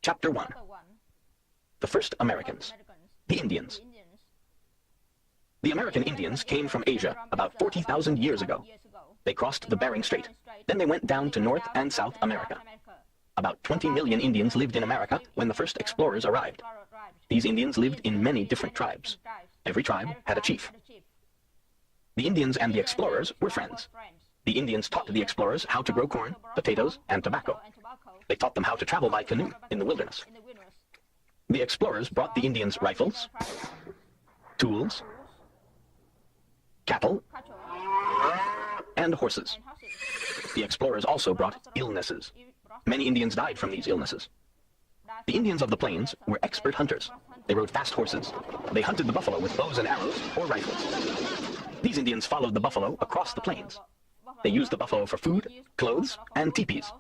Chapter 1. The First Americans. The Indians. The American Indians came from Asia about 40,000 years ago. They crossed the Bering Strait. Then they went down to North and South America. About 20 million Indians lived in America when the first explorers arrived. These Indians lived in many different tribes. Every tribe had a chief. The Indians and the explorers were friends. The Indians taught the explorers how to grow corn, potatoes, and tobacco. They taught them how to travel by canoe in the wilderness. The explorers brought the Indians rifles, tools, cattle, and horses. The explorers also brought illnesses. Many Indians died from these illnesses. The Indians of the plains were expert hunters. They rode fast horses. They hunted the buffalo with bows and arrows or rifles. These Indians followed the buffalo across the plains. They used the buffalo for food, clothes, and teepees.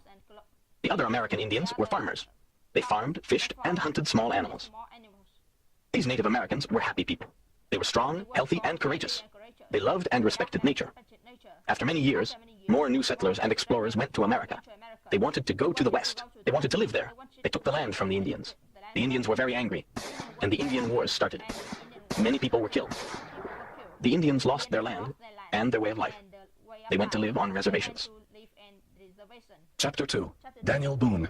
The other American Indians were farmers. They farmed, fished, and hunted small animals. These Native Americans were happy people. They were strong, healthy, and courageous. They loved and respected nature. After many years, more new settlers and explorers went to America. They wanted to go to the west. They wanted to live there. They took the land from the Indians. The Indians were very angry, and the Indian Wars started. Many people were killed. The Indians lost their land and their way of life. They went to live on reservations. Chapter 2. Daniel Boone.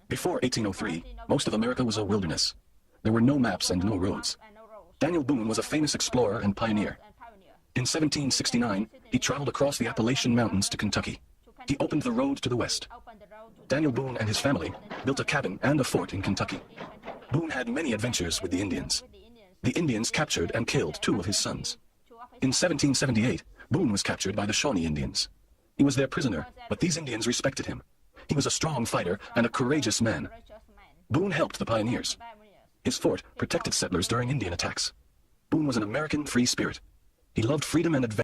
Before 1803, most of America was a wilderness. There were no maps and no roads. Daniel Boone was a famous explorer and pioneer. In 1769, he traveled across the Appalachian Mountains to Kentucky. He opened the road to the west. Daniel Boone and his family built a cabin and a fort in Kentucky. Boone had many adventures with the Indians. The Indians captured and killed 2 of his sons. In 1778, Boone was captured by the Shawnee Indians. He was their prisoner, but these Indians respected him. He was a strong fighter and a courageous man. Boone helped the pioneers. His fort protected settlers during Indian attacks. Boone was an American free spirit. He loved freedom and adventure.